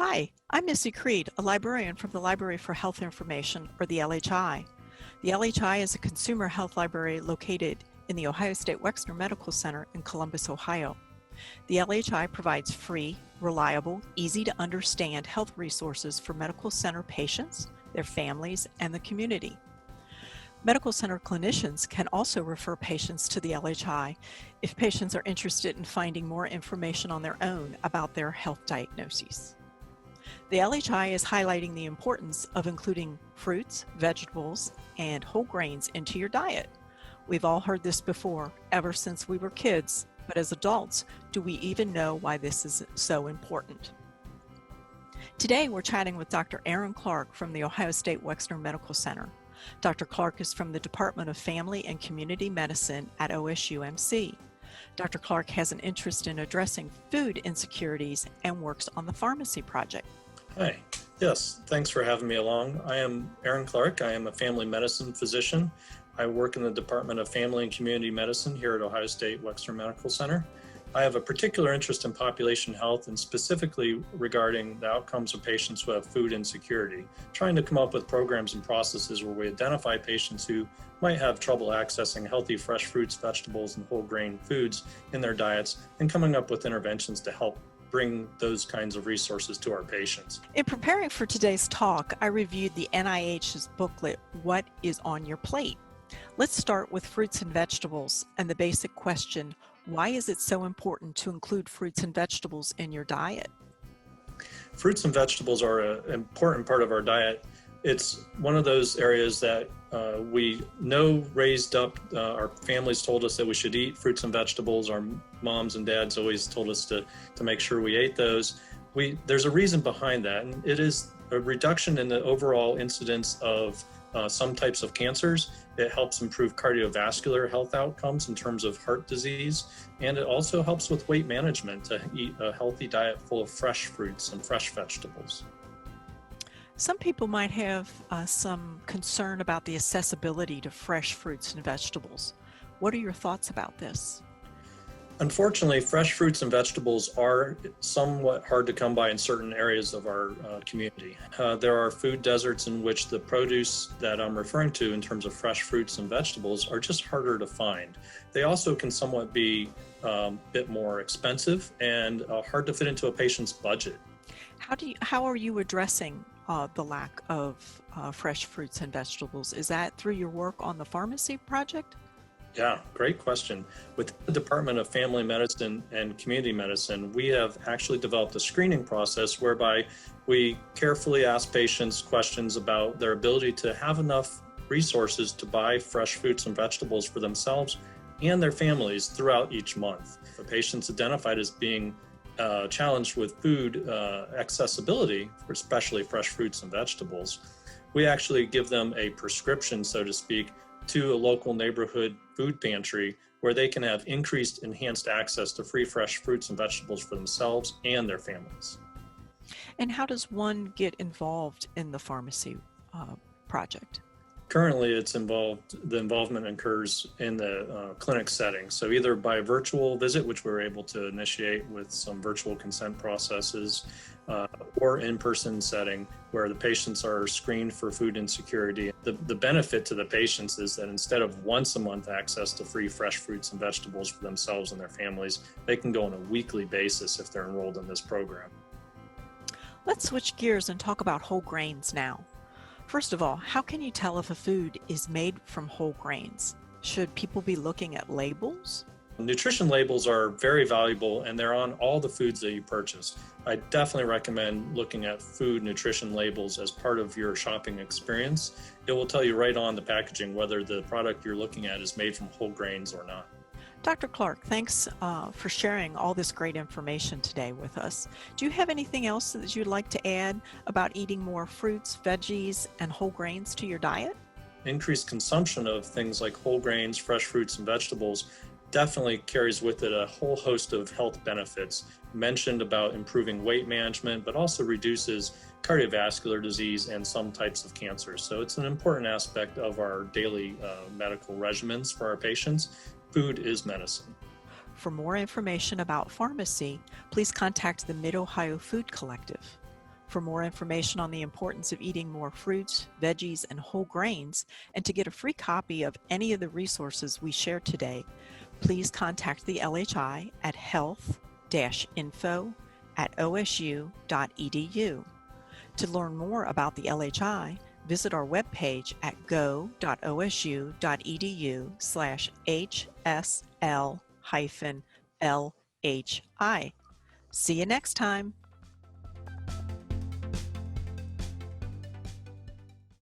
Hi, I'm Missy Creed, a librarian from the Library for Health Information, or the LHI. The LHI is a consumer health library located in the Ohio State Wexner Medical Center in Columbus, Ohio. The LHI provides free, reliable, easy-to-understand health resources for medical center patients, their families, and the community. Medical center clinicians can also refer patients to the LHI if patients are interested in finding more information on their own about their health diagnoses. The LHI is highlighting the importance of including fruits, vegetables, and whole grains into your diet. We've all heard this before, ever since we were kids, but as adults, do we even know why this is so important? Today, we're chatting with Dr. Erin Clark from the Ohio State Wexner Medical Center. Dr. Clark is from the Department of Family and Community Medicine at OSUMC. Dr. Clark has an interest in addressing food insecurities and works on the Farmacy project. Hi. Yes, thanks for having me along. I am Erin Clark. I am a family medicine physician. I work in the Department of Family and Community Medicine here at Ohio State Wexner Medical Center. I have a particular interest in population health and specifically regarding the outcomes of patients who have food insecurity, trying to come up with programs and processes where we identify patients who might have trouble accessing healthy fresh fruits, vegetables, and whole grain foods in their diets, and coming up with interventions to help bring those kinds of resources to our patients. In preparing for today's talk, I reviewed the NIH's booklet, What is on Your Plate? Let's start with fruits and vegetables and the basic question, why is it so important to include fruits and vegetables in your diet? Fruits and vegetables are an important part of our diet. It's one of those areas that we know raised up, our families told us that we should eat fruits and vegetables. Our moms and dads always told us to make sure we ate those. There's a reason behind that, and it is a reduction in the overall incidence of some types of cancers. It helps improve cardiovascular health outcomes in terms of heart disease, and it also helps with weight management to eat a healthy diet full of fresh fruits and fresh vegetables. Some people might have some concern about the accessibility to fresh fruits and vegetables. What are your thoughts about this? Unfortunately, fresh fruits and vegetables are somewhat hard to come by in certain areas of our community. There are food deserts in which the produce that I'm referring to in terms of fresh fruits and vegetables are just harder to find. They also can somewhat be a bit more expensive and hard to fit into a patient's budget. How are you addressing the lack of fresh fruits and vegetables? Is that through your work on the Farmacy project? Yeah, great question. With the Department of Family Medicine and Community Medicine, we have actually developed a screening process whereby we carefully ask patients questions about their ability to have enough resources to buy fresh fruits and vegetables for themselves and their families throughout each month. For patients identified as being challenged with food accessibility, especially fresh fruits and vegetables, we actually give them a prescription, so to speak, to a local neighborhood food pantry where they can have increased enhanced access to free fresh fruits and vegetables for themselves and their families. And how does one get involved in the Farmacy project? Currently, the involvement occurs in the clinic setting. So either by virtual visit, which we were able to initiate with some virtual consent processes, or in-person setting where the patients are screened for food insecurity. The benefit to the patients is that instead of once a month access to free fresh fruits and vegetables for themselves and their families, they can go on a weekly basis if they're enrolled in this program. Let's switch gears and talk about whole grains now. First of all, how can you tell if a food is made from whole grains? Should people be looking at labels? Nutrition labels are very valuable and they're on all the foods that you purchase. I definitely recommend looking at food nutrition labels as part of your shopping experience. It will tell you right on the packaging whether the product you're looking at is made from whole grains or not. Dr. Clark, thanks for sharing all this great information today with us. Do you have anything else that you'd like to add about eating more fruits, veggies, and whole grains to your diet? Increased consumption of things like whole grains, fresh fruits, and vegetables definitely carries with it a whole host of health benefits mentioned about improving weight management, but also reduces cardiovascular disease and some types of cancers. So it's an important aspect of our daily medical regimens for our patients. Food is medicine. For more information about Farmacy, please contact the Mid-Ohio Food Collective. For more information on the importance of eating more fruits, veggies, and whole grains, and to get a free copy of any of the resources we shared today, please contact the LHI at health-info@osu.edu. To learn more about the LHI, visit our webpage at go.osu.edu/hsl-lhi. See you next time.